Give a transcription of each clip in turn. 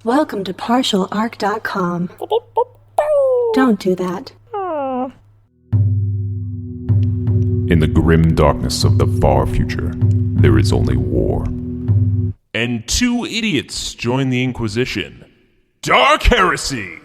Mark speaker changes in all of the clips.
Speaker 1: Welcome to partialarc.com. Don't do that.
Speaker 2: In the grim darkness of the far future, there is only war.
Speaker 3: And two idiots join the Inquisition. Dark Heresy!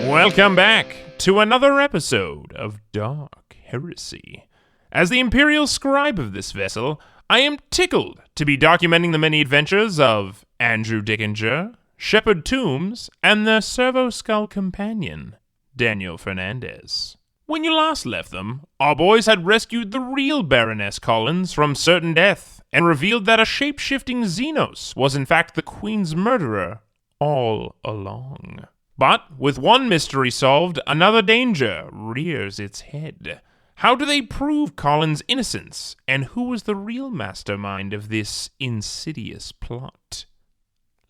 Speaker 3: Welcome back to another episode of Dark Heresy. As the Imperial Scribe of this vessel, I am tickled to be documenting the many adventures of Andrew Dickinger, Shepard Tooms, and their Servo Skull companion, Daniel Fernandez. When you last left them, our boys had rescued the real Barroness Collins from certain death, and revealed that a shape-shifting Xenos was in fact the Queen's murderer all along. But, with one mystery solved, another danger rears its head. How do they prove Collins' innocence, and who was the real mastermind of this insidious plot?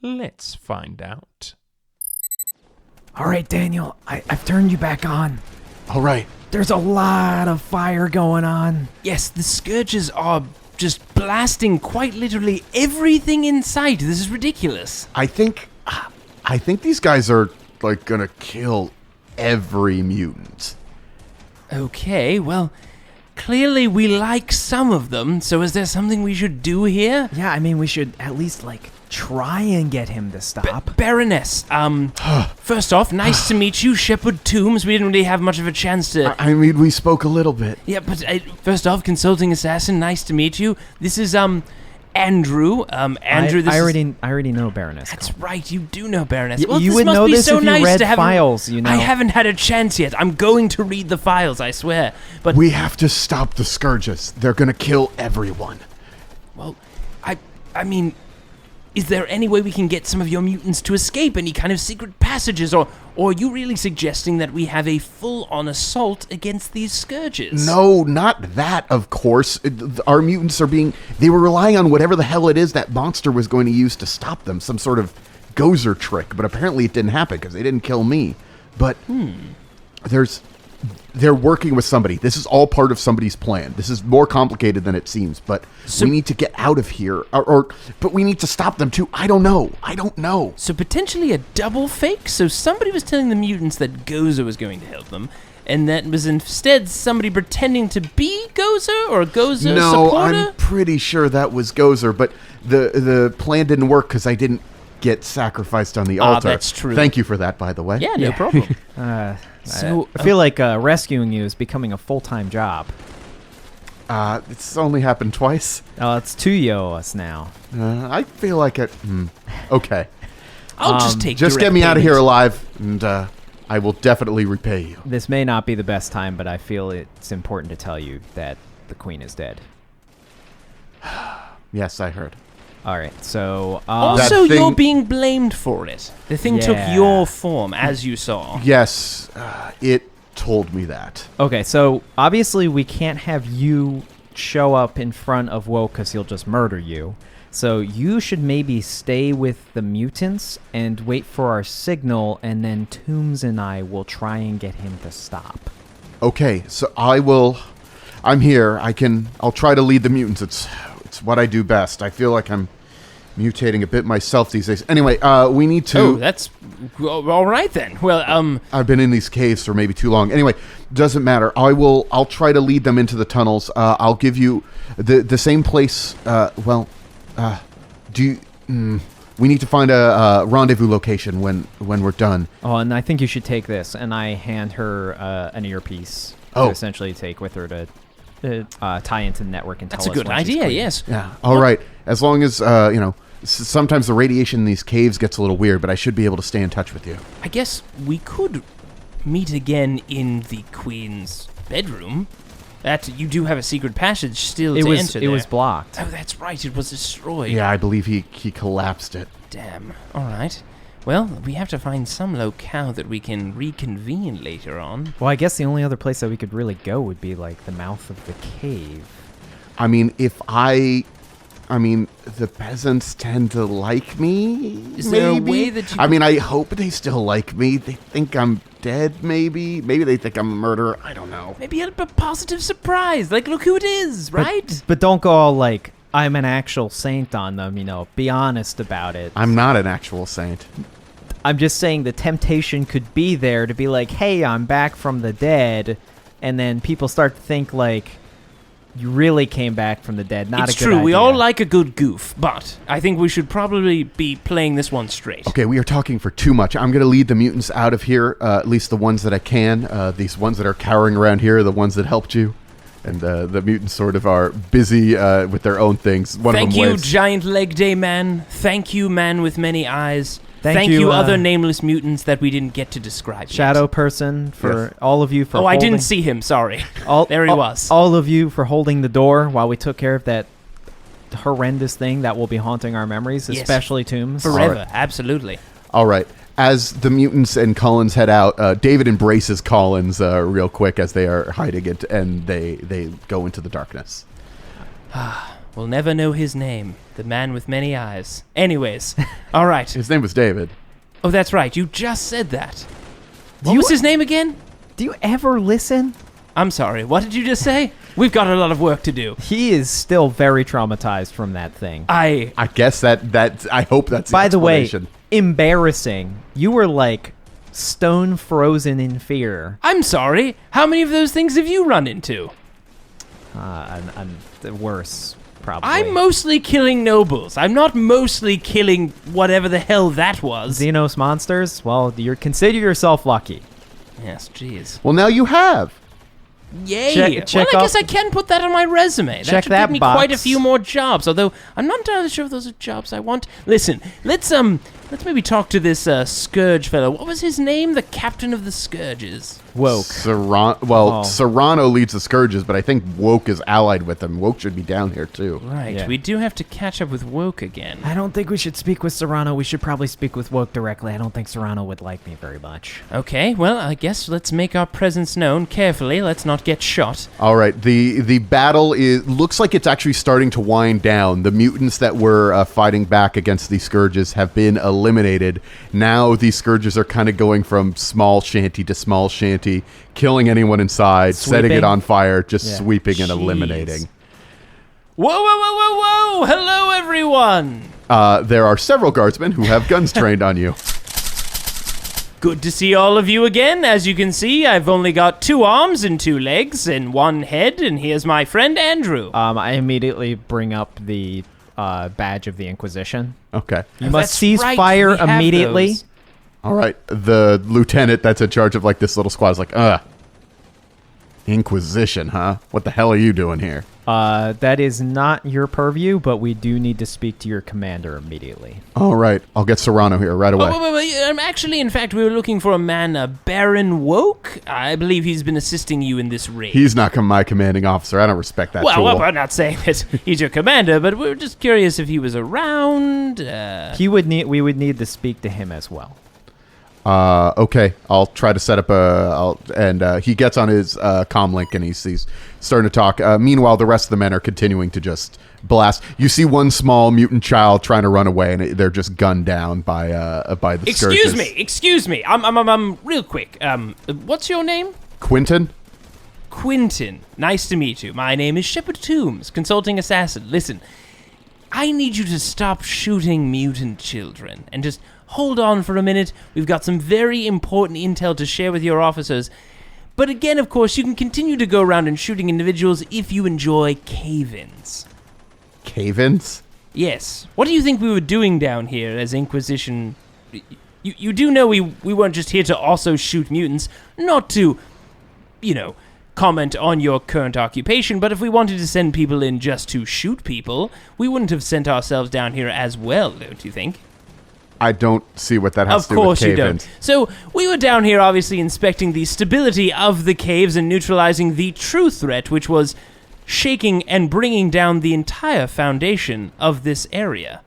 Speaker 3: Let's find out.
Speaker 4: All right, Daniel, I've turned you back on.
Speaker 5: All right.
Speaker 4: There's a lot of fire going on.
Speaker 6: Yes, the Scourges are just blasting quite literally everything in sight. This is ridiculous.
Speaker 5: I think these guys are, gonna kill every mutant.
Speaker 6: Okay, well, clearly we like some of them, so is there something we should do here?
Speaker 4: Yeah, I mean, we should at least, try and get him to stop.
Speaker 6: Barroness, first off, nice to meet you, Shepard Tooms. We didn't really have much of a chance to...
Speaker 5: I mean, we spoke a little bit.
Speaker 6: Yeah, but first off, Consulting Assassin, nice to meet you. This is, Andrew. Andrew,
Speaker 4: I already know Barroness.
Speaker 6: That's right, you do know Barroness.
Speaker 4: Well, you would know this if you read files, you know.
Speaker 6: I haven't had a chance yet. I'm going to read the files, I swear. But
Speaker 5: we have to stop the Scourges. They're gonna kill everyone.
Speaker 6: Well, I mean, is there any way we can get some of your mutants to escape? Any kind of secret passages? Or are you really suggesting that we have a full-on assault against these Scourges?
Speaker 5: No, not that, of course. Our mutants they were relying on whatever the hell it is that monster was going to use to stop them. Some sort of Gozer trick, but apparently it didn't happen because they didn't kill me. But they're working with somebody. This is all part of somebody's plan. This is more complicated than it seems, but we need to get out of here. But we need to stop them too. I don't know.
Speaker 6: So potentially a double fake? So somebody was telling the mutants that Gozer was going to help them, and that was instead somebody pretending to be Gozer or Gozer
Speaker 5: no,
Speaker 6: supporter?
Speaker 5: I'm pretty sure that was Gozer, but the plan didn't work because I didn't get sacrificed on the altar.
Speaker 6: That's true.
Speaker 5: Thank you for that, by the way.
Speaker 6: Yeah, no problem.
Speaker 4: So I feel like rescuing you is becoming a full-time job.
Speaker 5: It's only happened twice.
Speaker 4: Oh, it's two you owe us now.
Speaker 5: I feel like it. Okay.
Speaker 6: I'll just take
Speaker 5: Just
Speaker 6: direct
Speaker 5: get me out of
Speaker 6: payment.
Speaker 5: here alive, and I will definitely repay you.
Speaker 4: This may not be the best time, but I feel it's important to tell you that the Queen is dead.
Speaker 5: Yes, I heard.
Speaker 4: All right, so...
Speaker 6: Also,
Speaker 5: That thing-
Speaker 6: you're being blamed for it. The thing took
Speaker 4: Yeah.
Speaker 6: your form, as you saw.
Speaker 5: Yes, it told me that.
Speaker 4: Okay, so obviously we can't have you show up in front of Woke because he'll just murder you. So you should maybe stay with the mutants and wait for our signal, and then Tooms and I will try and get him to stop.
Speaker 5: Okay, so I'm here. I'll try to lead the mutants. It's what I do best. I feel like I'm mutating a bit myself these days. Anyway, we need to...
Speaker 6: Oh, that's... all right, then. Well,
Speaker 5: I've been in these caves for maybe too long. Anyway, doesn't matter. I'll try to lead them into the tunnels. I'll give you the same place. We need to find a rendezvous location when we're done.
Speaker 4: Oh, and I think you should take this, and I hand her an earpiece
Speaker 5: Oh.
Speaker 4: to essentially take with her to tie into the network and
Speaker 6: that's
Speaker 4: tell
Speaker 6: a
Speaker 4: us
Speaker 6: good
Speaker 4: when she's
Speaker 6: idea,
Speaker 4: clean.
Speaker 6: yes.
Speaker 5: Yeah. All right. As long as sometimes the radiation in these caves gets a little weird, but I should be able to stay in touch with you.
Speaker 6: I guess we could meet again in the Queen's bedroom. That you do have a secret passage still to enter there.
Speaker 4: It was blocked.
Speaker 6: Oh, that's right. It was destroyed.
Speaker 5: Yeah, I believe he collapsed it.
Speaker 6: Damn. All right. Well, we have to find some locale that we can reconvene later on.
Speaker 4: Well, I guess the only other place that we could really go would be, the mouth of the cave.
Speaker 5: I mean, if I I mean, the peasants tend to like me.
Speaker 6: Is there a
Speaker 5: maybe?
Speaker 6: way that you
Speaker 5: I mean, I hope they still like me. They think I'm dead, maybe. Maybe they think I'm a murderer. I don't know.
Speaker 6: Maybe a positive surprise. Like, look who it is, right?
Speaker 4: But don't go all like, I'm an actual saint on them, be honest about it.
Speaker 5: I'm not an actual saint.
Speaker 4: I'm just saying the temptation could be there to be like, hey, I'm back from the dead, and then people start to think like, you really came back from the dead. Not
Speaker 6: it's
Speaker 4: a good
Speaker 6: true.
Speaker 4: idea.
Speaker 6: We all like a good goof, but I think we should probably be playing this one straight.
Speaker 5: Okay, we are talking for too much. I'm going to lead the mutants out of here, at least the ones that I can. These ones that are cowering around here are the ones that helped you. And the mutants sort of are busy with their own things.
Speaker 6: Thank you, giant leg day man. Thank you, man with many eyes.
Speaker 4: Thank
Speaker 6: you,
Speaker 4: you,
Speaker 6: other nameless mutants that we didn't get to describe.
Speaker 4: Shadow
Speaker 6: yet.
Speaker 4: person, for
Speaker 5: Yes.
Speaker 4: all of you for
Speaker 6: Oh, I
Speaker 4: holding,
Speaker 6: didn't see him. Sorry. There he was.
Speaker 4: All of you for holding the door while we took care of that horrendous thing that will be haunting our memories,
Speaker 6: Yes.
Speaker 4: especially Tooms.
Speaker 6: Forever.
Speaker 5: Alright.
Speaker 6: Absolutely.
Speaker 5: All right. As the mutants and Collins head out, David embraces Collins real quick as they are hiding it, and they go into the darkness.
Speaker 6: We'll never know his name. The man with many eyes. Anyways. All right.
Speaker 5: His name was David.
Speaker 6: Oh, that's right. You just said that. What
Speaker 4: you-
Speaker 6: was his name again?
Speaker 4: Do you ever listen?
Speaker 6: I'm sorry. What did you just say? We've got a lot of work to do.
Speaker 4: He is still very traumatized from that thing.
Speaker 5: I guess that I hope that's
Speaker 4: By the way,
Speaker 5: explanation.
Speaker 4: embarrassing. You were like stone frozen in fear.
Speaker 6: I'm sorry. How many of those things have you run into?
Speaker 4: Worse, probably.
Speaker 6: I'm mostly killing nobles. I'm not mostly killing whatever the hell that was.
Speaker 4: Xenos monsters? Well, you consider yourself lucky.
Speaker 6: Yes, jeez.
Speaker 5: Well, now you have.
Speaker 6: Yay!
Speaker 4: Check
Speaker 6: well, I guess
Speaker 4: off-
Speaker 6: I can put that on my resume.
Speaker 4: Check
Speaker 6: should
Speaker 4: that
Speaker 6: give me quite a
Speaker 4: box.
Speaker 6: few more jobs. Although I'm not entirely sure if those are jobs I want. Listen, let's maybe talk to this Scourge fellow. What was his name? The captain of the Scourges.
Speaker 4: Woke.
Speaker 5: Serrano leads the Scourges, but I think Woke is allied with them. Woke should be down here, too.
Speaker 6: Right.
Speaker 4: Yeah.
Speaker 6: We do have to catch up with Woke again.
Speaker 4: I don't think we should speak with Serrano. We should probably speak with Woke directly. I don't think Serrano would like me very much.
Speaker 6: Okay. Well, I guess let's make our presence known carefully. Let's not get shot.
Speaker 5: All right, the battle looks like it's actually starting to wind down. The mutants that were fighting back against these Scourges have been eliminated. Now these Scourges are kind of going from small shanty to small shanty, killing anyone inside, setting it
Speaker 4: Sweeping?
Speaker 5: on fire, just
Speaker 4: Yeah.
Speaker 5: sweeping and
Speaker 6: Jeez.
Speaker 5: eliminating.
Speaker 6: Whoa, whoa, whoa, whoa, whoa! Hello, everyone!
Speaker 5: There are several guardsmen who have guns trained on you.
Speaker 6: Good to see all of you again. As you can see, I've only got 2 arms and 2 legs and 1 head, and here's my friend Andrew.
Speaker 4: I immediately bring up the badge of the Inquisition.
Speaker 5: Okay.
Speaker 4: You must
Speaker 6: That's
Speaker 4: cease
Speaker 6: right,
Speaker 4: fire
Speaker 6: we have
Speaker 4: immediately.
Speaker 6: those.
Speaker 5: All right. The lieutenant that's in charge of like this little squad is like, Inquisition, huh? What the hell are you doing here?
Speaker 4: That is not your purview, but we do need to speak to your commander immediately.
Speaker 5: All right. I'll get Serrano here right away.
Speaker 6: Oh, wait. Actually, in fact, we were looking for a man, Baron Woke. I believe he's been assisting you in this raid.
Speaker 5: He's not my commanding officer. I don't respect that
Speaker 6: well,
Speaker 5: tool.
Speaker 6: I'm not saying that he's your commander, but we were just curious if he was around.
Speaker 4: We would need to speak to him as well.
Speaker 5: Okay, I'll try to set up he gets on his comm link and he's starting to talk. Meanwhile, the rest of the men are continuing to just blast. You see one small mutant child trying to run away, and they're just gunned down by the Scourges.
Speaker 6: Excuse me. I'm real quick. What's your name?
Speaker 5: Quinton?
Speaker 6: Quinton. Nice to meet you. My name is Shepard Tooms, consulting assassin. Listen, I need you to stop shooting mutant children and just hold on for a minute. We've got some very important intel to share with your officers. But again, of course, you can continue to go around and shooting individuals if you enjoy cave-ins.
Speaker 5: Cave-ins?
Speaker 6: Yes. What do you think we were doing down here as Inquisition? You do know we weren't just here to also shoot mutants, not to, comment on your current occupation, but if we wanted to send people in just to shoot people, we wouldn't have sent ourselves down here as well, don't you think?
Speaker 5: I don't see what that has
Speaker 6: Of
Speaker 5: to do with
Speaker 6: course you
Speaker 5: cave-ins.
Speaker 6: don't. So we were down here obviously inspecting the stability of the caves and neutralizing the true threat, which was shaking and bringing down the entire foundation of this area.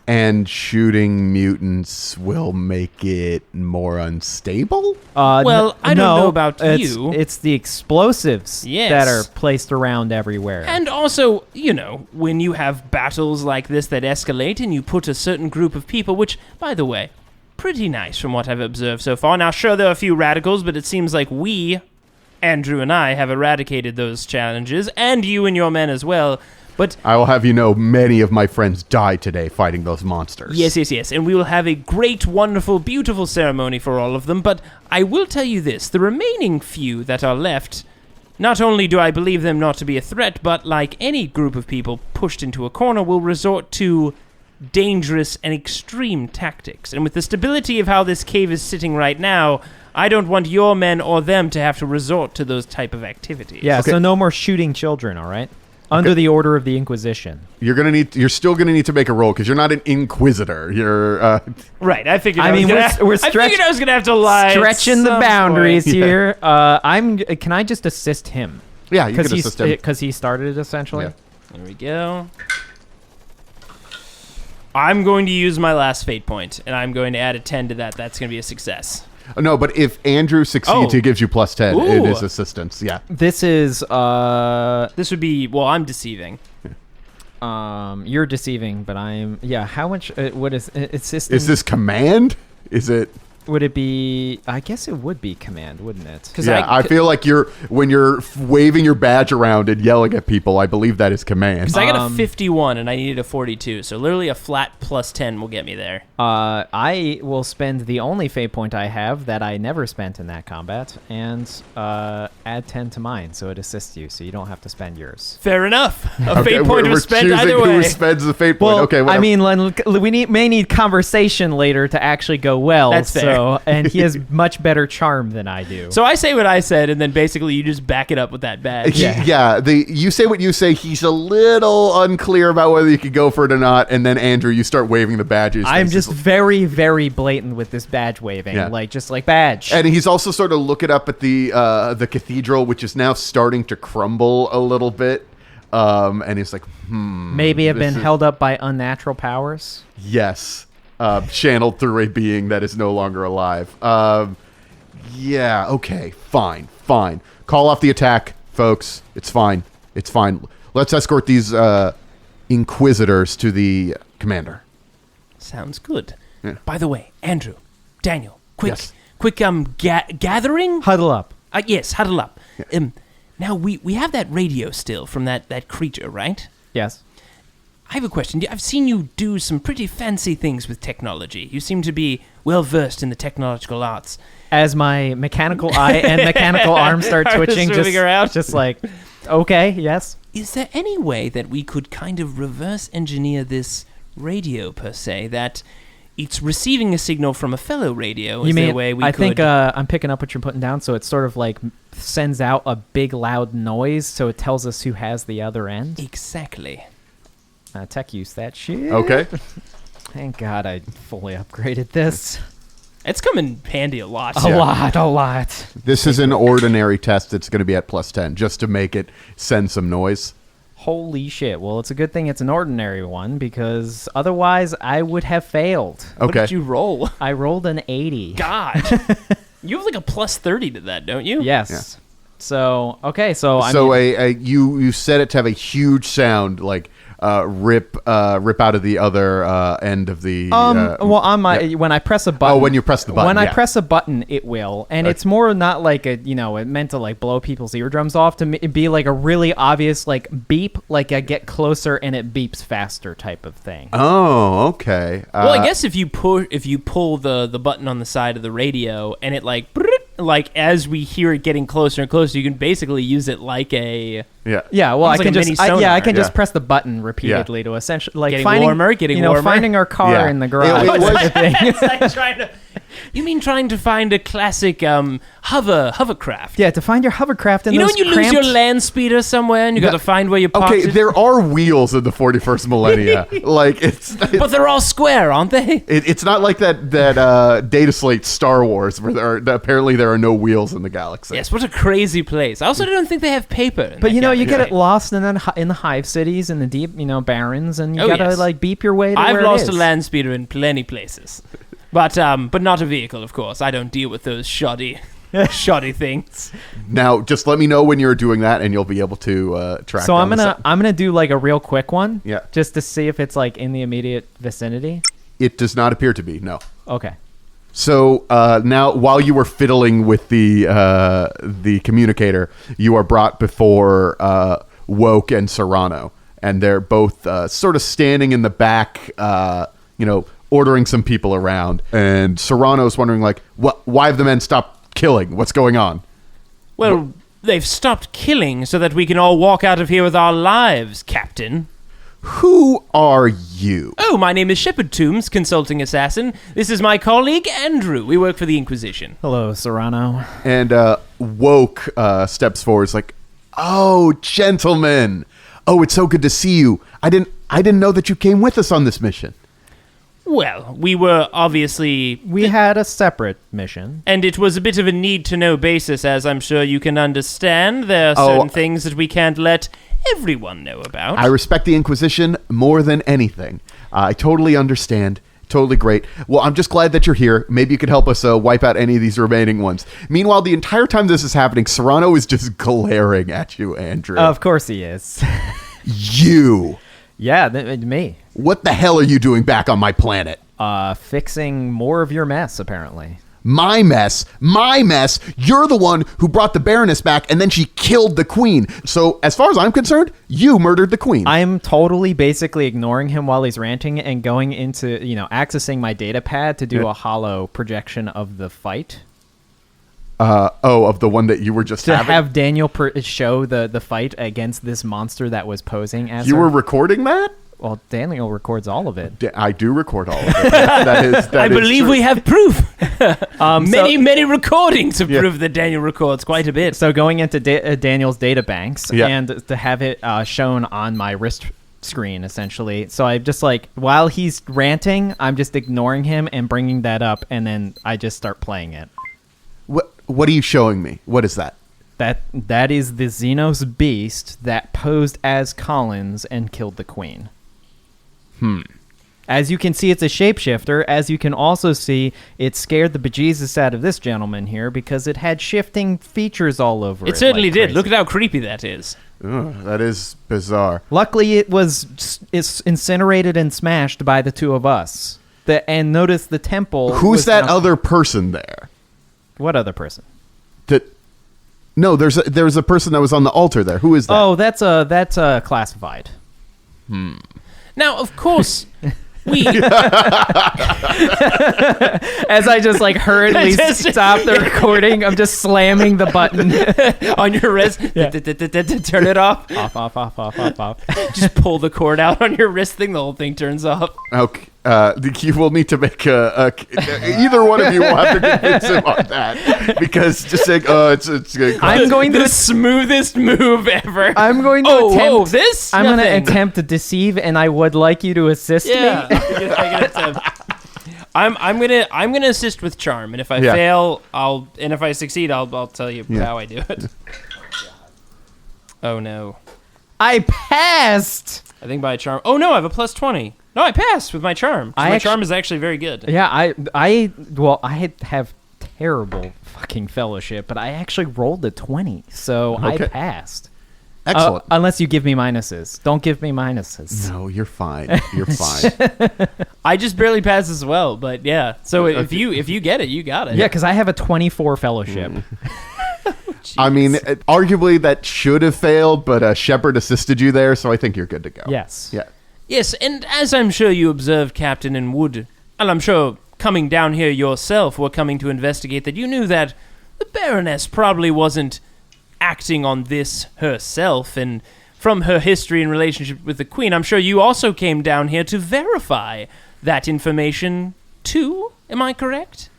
Speaker 5: And shooting mutants will make it more unstable?
Speaker 6: Well, I don't know about
Speaker 4: it's,
Speaker 6: you.
Speaker 4: It's the explosives
Speaker 6: Yes.
Speaker 4: that are placed around everywhere.
Speaker 6: And also, when you have battles like this that escalate and you put a certain group of people, which, by the way, pretty nice from what I've observed so far. Now, sure, there are a few radicals, but it seems like we, Andrew and I, have eradicated those challenges, and you and your men as well. But
Speaker 5: I will have you know, many of my friends died today fighting those monsters.
Speaker 6: yes. And we will have a great, wonderful, beautiful ceremony for all of them. But I will tell you this. The remaining few that are left, not only do I believe them not to be a threat, but like any group of people pushed into a corner, will resort to dangerous and extreme tactics. And with the stability of how this cave is sitting right now, I don't want your men or them to have to resort to those type of activities.
Speaker 4: yeah,
Speaker 5: Okay.
Speaker 4: so no more shooting children, all right? Under the order of the Inquisition.
Speaker 5: You're still gonna need to make a roll because you're not an inquisitor. You're
Speaker 6: Right, I figured
Speaker 4: I
Speaker 6: I was
Speaker 4: mean,
Speaker 6: gonna,
Speaker 4: we're
Speaker 6: I figured I was going to have to lie. at
Speaker 4: Stretching the
Speaker 6: some
Speaker 4: boundaries
Speaker 6: point.
Speaker 4: here. Can I just assist him?
Speaker 5: yeah, you can assist him.
Speaker 4: Because he started it, essentially.
Speaker 5: Yeah.
Speaker 6: There we go. I'm going to use my last fate point, and I'm going to add a 10 to that. That's going to be a success.
Speaker 5: No, but if Andrew succeeds,
Speaker 6: Oh.
Speaker 5: he gives you plus 10. It
Speaker 6: Ooh.
Speaker 5: is assistance. Yeah.
Speaker 4: This is,
Speaker 6: This would be, well, I'm deceiving.
Speaker 4: you're deceiving, but how much, what is, assisting?
Speaker 5: Is this command? Is it?
Speaker 4: Would it be, I guess it would be command, wouldn't it?
Speaker 6: 'Cause
Speaker 5: Yeah, I feel like when you're waving your badge around and yelling at people, I believe that is command.
Speaker 6: Because I got a 51, and I needed a 42, so literally a flat plus 10 will get me there.
Speaker 4: I will spend the only fate point I have that I never spent in that combat, and add 10 to mine, so it assists you, so you don't have to spend yours.
Speaker 6: Fair enough. A
Speaker 5: Okay,
Speaker 6: fate point
Speaker 5: we're
Speaker 6: was spent
Speaker 5: choosing
Speaker 6: either way.
Speaker 5: who spends the fate point.
Speaker 4: Well,
Speaker 5: Okay,
Speaker 4: I
Speaker 5: whatever.
Speaker 4: mean, we may need conversation later to actually go well.
Speaker 6: That's fair.
Speaker 4: And he has much better charm than I do.
Speaker 6: So I say what I said, and then basically you just back it up with that badge.
Speaker 5: You say what you say. He's a little unclear about whether you could go for it or not, and then Andrew, you start waving the badges.
Speaker 4: I'm
Speaker 5: This
Speaker 4: just
Speaker 5: is-
Speaker 4: very, very blatant with this badge waving,
Speaker 5: Yeah.
Speaker 4: just like badge.
Speaker 5: and he's also sort of looking up at the cathedral, which is now starting to crumble a little bit. And he's like,
Speaker 4: Maybe have
Speaker 5: this
Speaker 4: been
Speaker 5: is-
Speaker 4: held up by unnatural powers.
Speaker 5: yes, channeled through a being that is no longer alive. Yeah, okay, fine. Call off the attack, folks. It's fine. Let's escort these inquisitors to the commander.
Speaker 6: Sounds good.
Speaker 5: Yeah.
Speaker 6: By the way, Andrew, Daniel, quick,
Speaker 5: Yes.
Speaker 6: gathering?
Speaker 4: Huddle up.
Speaker 6: Yes, huddle up. Now, we have that radio still from that creature, right?
Speaker 4: Yes.
Speaker 6: I have a question. I've seen you do some pretty fancy things with technology. You seem to be well-versed in the technological arts.
Speaker 4: As my mechanical eye and mechanical arm start
Speaker 6: Are
Speaker 4: twitching,
Speaker 6: moving around.
Speaker 4: just like, okay, yes.
Speaker 6: Is there any way that we could kind of reverse engineer this radio, per se, that it's receiving a signal from a fellow radio? Is there a way we
Speaker 4: I
Speaker 6: could...
Speaker 4: think I'm picking up what you're putting down, so it sort of like sends out a big loud noise, so it tells us who has the other end.
Speaker 6: Exactly.
Speaker 4: Tech use that shit.
Speaker 5: Okay.
Speaker 4: Thank God I fully upgraded this.
Speaker 6: It's come in handy a lot.
Speaker 4: A lot.
Speaker 5: This is an ordinary test that's going to be at plus 10, just to make it send some noise.
Speaker 4: Holy shit. Well, it's a good thing it's an ordinary one, because otherwise I would have failed.
Speaker 6: What
Speaker 5: Okay.
Speaker 6: did you roll?
Speaker 4: I rolled an 80.
Speaker 6: God. You have like a plus 30 to that, don't you?
Speaker 4: Yes.
Speaker 5: Yeah.
Speaker 4: So, okay, so I
Speaker 5: So
Speaker 4: mean,
Speaker 5: you set it to have a huge sound, like rip out of the other end of the.
Speaker 4: well, on my
Speaker 5: yeah.
Speaker 4: when I press a button.
Speaker 5: Oh, when you press the button,
Speaker 4: When I
Speaker 5: yeah.
Speaker 4: press a button, it will, and it's more not like it meant to like blow people's eardrums off. To be like a really obvious like beep, like I get closer and it beeps faster type of thing.
Speaker 5: Oh, okay.
Speaker 6: Well, I guess if you pull the button on the side of the radio and it like as we hear it getting closer and closer, you can basically use it like a
Speaker 5: Yeah.
Speaker 4: Yeah, well,
Speaker 6: Almost
Speaker 4: I can
Speaker 6: like a
Speaker 4: just
Speaker 6: mini sonar.
Speaker 4: I can just
Speaker 5: Yeah.
Speaker 4: press the button repeatedly to essentially like
Speaker 6: Getting
Speaker 4: finding
Speaker 6: warmer, getting warmer.
Speaker 4: finding our car
Speaker 5: Yeah.
Speaker 4: in the garage.
Speaker 5: It was-
Speaker 4: type of thing.
Speaker 6: it's like trying to You mean trying to find a classic hovercraft?
Speaker 4: Yeah, to find your hovercraft in
Speaker 6: You know
Speaker 4: those
Speaker 6: when you lose your
Speaker 4: cramped-
Speaker 6: land speeder somewhere and you got to find where you parked
Speaker 5: Okay,
Speaker 6: it?
Speaker 5: there are wheels in the 41st millennia. Like
Speaker 6: But they're all square, aren't they?
Speaker 5: it's not like that data slate Star Wars where apparently there are no wheels in the galaxy.
Speaker 6: Yes, what a crazy place. I also don't think they have paper. in
Speaker 4: But
Speaker 6: that
Speaker 4: you know, you
Speaker 6: galaxy.
Speaker 4: get it lost in the hive cities and the deep, barrens, and you
Speaker 6: Oh,
Speaker 4: gotta
Speaker 6: yes.
Speaker 4: like beep your way to
Speaker 6: I've
Speaker 4: where
Speaker 6: lost
Speaker 4: it
Speaker 6: a
Speaker 4: is.
Speaker 6: land speeder in plenty places. But not a vehicle, of course. I don't deal with those shoddy things.
Speaker 5: Now, just let me know when you're doing that, and you'll be able to track.
Speaker 4: So
Speaker 5: down
Speaker 4: I'm gonna do like a real quick one.
Speaker 5: Yeah.
Speaker 4: Just to see if it's like in the immediate vicinity.
Speaker 5: It does not appear to be. No.
Speaker 4: Okay.
Speaker 5: So now, while you were fiddling with the communicator, you are brought before Woke and Serrano, and they're both sort of standing in the back, ordering some people around. And Serrano's wondering, like, why have the men stopped killing? What's going on?
Speaker 6: Well, they've stopped killing so that we can all walk out of here with our lives, Captain.
Speaker 5: Who are you?
Speaker 6: Oh, my name is Shepard Tooms, consulting assassin. This is my colleague, Andrew. We work for the Inquisition.
Speaker 4: Hello, Serrano.
Speaker 5: And Woke steps forward. It's like, oh, gentlemen. Oh, it's so good to see you. I didn't know that you came with us on this mission.
Speaker 6: Well, we were obviously...
Speaker 4: We had a separate mission.
Speaker 6: And it was a bit of a need-to-know basis, as I'm sure you can understand. There are certain things that we can't let everyone know about.
Speaker 5: I respect the Inquisition more than anything. I totally understand. Totally great. Well, I'm just glad that you're here. Maybe you could help us wipe out any of these remaining ones. Meanwhile, the entire time this is happening, Serrano is just glaring at you, Andrew.
Speaker 4: Of course he is.
Speaker 5: You.
Speaker 4: Yeah, me.
Speaker 5: What the hell are you doing back on my planet?
Speaker 4: Fixing more of your mess, apparently.
Speaker 5: My mess. You're the one who brought the Barroness back, and then she killed the queen. So, as far as I'm concerned, you murdered the queen.
Speaker 4: I'm totally basically ignoring him while he's ranting and going into, accessing my data pad to do a hollow projection of the fight.
Speaker 5: Of the one that you were just
Speaker 4: To
Speaker 5: having?
Speaker 4: have Daniel show the fight against this monster that was posing as
Speaker 5: You
Speaker 4: her.
Speaker 5: were recording that?
Speaker 4: Well, Daniel records all of it.
Speaker 5: I do record all of it. That
Speaker 6: I
Speaker 5: is
Speaker 6: believe
Speaker 5: true.
Speaker 6: we have proof. Many,
Speaker 4: so-
Speaker 6: many recordings of proof that Daniel records quite a bit.
Speaker 4: So going into Daniel's data banks
Speaker 5: Yeah.
Speaker 4: and to have it shown on my wrist screen, essentially. So I just while he's ranting, I'm just ignoring him and bringing that up, and then I just start playing it.
Speaker 5: What are you showing me? What is that?
Speaker 4: That is the Xenos beast that posed as Collins and killed the queen. As you can see, it's a shapeshifter. As you can also see, it scared the bejesus out of this gentleman here because it had shifting features all over it.
Speaker 6: It certainly
Speaker 4: like
Speaker 6: did.
Speaker 4: crazy.
Speaker 6: Look at how creepy that is.
Speaker 5: Ugh, that is bizarre.
Speaker 4: Luckily, it's incinerated and smashed by the two of us. And notice the temple.
Speaker 5: Who's
Speaker 4: was
Speaker 5: that
Speaker 4: now-
Speaker 5: other person there?
Speaker 4: What other person?
Speaker 5: No, there's a person that was on the altar there. Who is that?
Speaker 4: Oh, that's classified.
Speaker 6: Now, of course, we...
Speaker 4: As I just hurriedly
Speaker 6: Just-
Speaker 4: stop the recording, I'm just slamming the button.
Speaker 6: on your wrist, turn it off.
Speaker 4: Off.
Speaker 6: Just pull the cord out on your wrist thing. The whole thing turns off.
Speaker 5: Okay. You will need to make either one of you will have to convince him on that because just saying, it's
Speaker 4: I'm going
Speaker 6: The
Speaker 4: to.
Speaker 6: smoothest move ever.
Speaker 4: I'm going to
Speaker 6: Oh,
Speaker 4: attempt.
Speaker 6: this?
Speaker 4: I'm going to
Speaker 6: Nothing.
Speaker 4: attempt to deceive, and I would like you to assist
Speaker 6: Yeah.
Speaker 4: me.
Speaker 6: I'm gonna assist with charm, and if I fail, and if I succeed, I'll tell you how I do it. Oh no.
Speaker 4: I passed.
Speaker 6: I think by charm. Oh no, I have a plus 20. No, I passed with my charm. So my charm is actually very good.
Speaker 4: Yeah, I have terrible fucking fellowship, but I actually rolled a 20, so I
Speaker 5: Okay.
Speaker 4: passed.
Speaker 5: excellent.
Speaker 4: Unless you give me minuses. Don't give me minuses.
Speaker 5: No, you're fine. You're fine.
Speaker 6: I just barely passed as well, but yeah. So if you get it, you got it.
Speaker 4: Yeah, because I have a 24 fellowship.
Speaker 5: I mean, arguably that should have failed, but Shepard assisted you there, so I think you're good to go.
Speaker 4: Yes.
Speaker 5: Yeah.
Speaker 6: Yes, and as I'm sure you observed, Captain, and would, and I'm sure coming down here yourself were coming to investigate, that you knew that the Barroness probably wasn't acting on this herself, and from her history and relationship with the Queen, I'm sure you also came down here to verify that information too. Am I correct?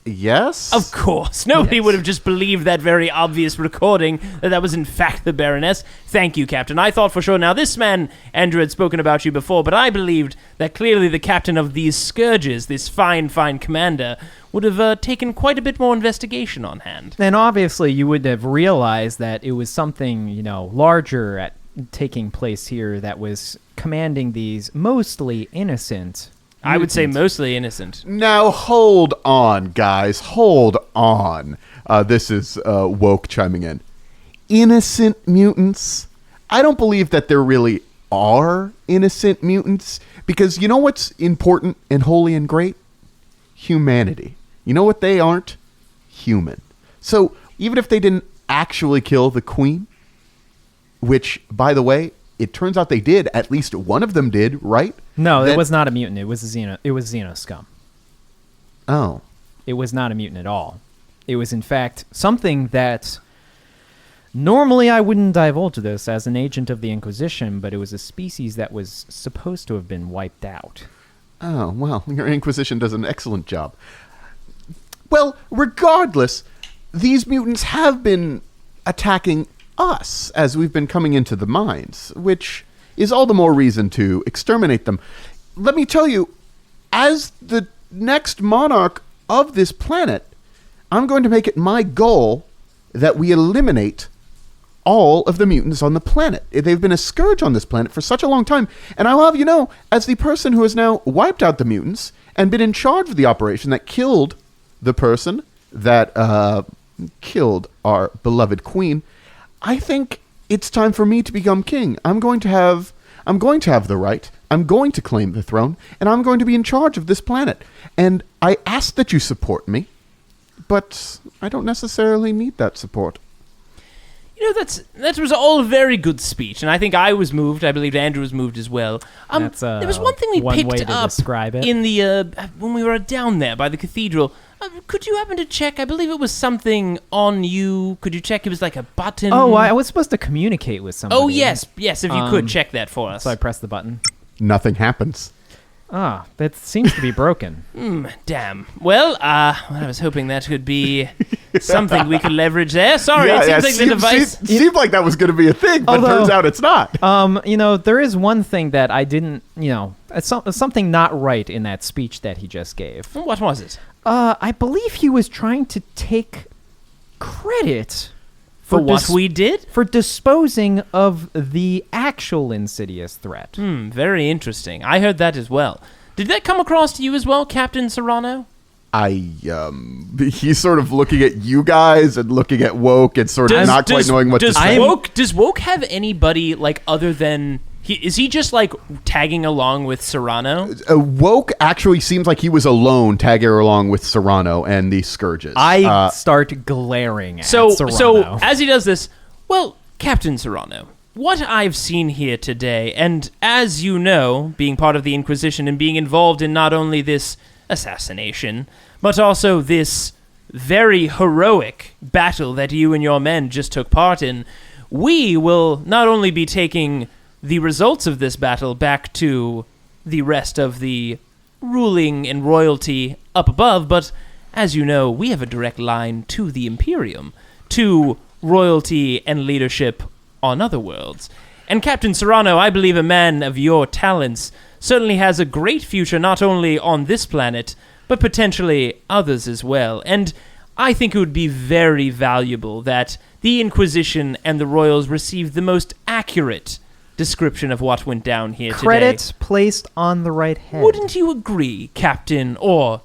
Speaker 5: Yes?
Speaker 6: Of course. Nobody would have just believed that very obvious recording that was in fact the Baroness. Thank you, Captain. I thought for sure. Now, this man, Andrew, had spoken about you before, but I believed that clearly the captain of these scourges, this fine commander, would have taken quite a bit more investigation on hand.
Speaker 4: And obviously you would have realized that it was something, larger taking place here that was commanding these mostly innocent.
Speaker 6: I would say mostly innocent.
Speaker 5: Now, hold on, guys. Hold on. This is Woke chiming in. Innocent mutants? I don't believe that there really are innocent mutants, because you know what's important and holy and great? Humanity. You know what they aren't? Human. So, even if they didn't actually kill the queen, which, by the way, it turns out they did. At least one of them did, right?
Speaker 4: No, it was not a mutant. It was Xeno scum.
Speaker 5: Oh.
Speaker 4: It was not a mutant at all. It was, in fact, something that normally I wouldn't divulge this as an agent of the Inquisition, but it was a species that was supposed to have been wiped out.
Speaker 5: Oh, well, your Inquisition does an excellent job. Well, regardless, these mutants have been attacking us as we've been coming into the mines, which is all the more reason to exterminate them. Let me tell you, as the next monarch of this planet, I'm going to make it my goal that we eliminate all of the mutants on the planet. They've been a scourge on this planet for such a long time, and I'll have you know, as the person who has now wiped out the mutants and been in charge of the operation that killed the person that killed our beloved queen, I think it's time for me to become king. I'm going to have the right. I'm going to claim the throne, and I'm going to be in charge of this planet. And I ask that you support me, but I don't necessarily need that support.
Speaker 6: That was all a very good speech, and I think I was moved. I believe Andrew was moved as well. There was one thing we picked up in the when we were down there by the cathedral. Could you happen to check? I believe it was something on you. Could you check? It was like a button.
Speaker 4: Oh, I was supposed to communicate with somebody.
Speaker 6: Oh, yes. If you could check that for us.
Speaker 4: So I pressed the button.
Speaker 5: Nothing happens.
Speaker 4: That seems to be broken.
Speaker 6: Damn. Well, I was hoping that could be something we could leverage there. Sorry, it seems like the device...
Speaker 5: Seemed like that was going to be a thing, but turns out it's not.
Speaker 4: There is one thing that I didn't, something not right in that speech that he just gave.
Speaker 6: What was it?
Speaker 4: I believe he was trying to take credit
Speaker 6: for what we did?
Speaker 4: For disposing of the actual insidious threat.
Speaker 6: Very interesting. I heard that as well. Did that come across to you as well, Captain Serrano?
Speaker 5: He's sort of looking at you guys and looking at Woke and sort of not quite knowing what to say.
Speaker 6: Does Woke have anybody, other than... Is he just, tagging along with Serrano?
Speaker 5: Woke actually seems like he was alone tagging along with Serrano and the Scourges.
Speaker 4: I start glaring at Serrano.
Speaker 6: So, as he does this, well, Captain Serrano, what I've seen here today, and as you know, being part of the Inquisition and being involved in not only this assassination, but also this very heroic battle that you and your men just took part in, we will not only be taking the results of this battle back to the rest of the ruling and royalty up above, but as you know, we have a direct line to the Imperium, to royalty and leadership on other worlds. And Captain Serrano, I believe a man of your talents certainly has a great future not only on this planet, but potentially others as well. And I think it would be very valuable that the Inquisition and the Royals receive the most accurate description of what went down here today.
Speaker 4: Credit placed on the right head.
Speaker 6: Wouldn't you agree, Captain, or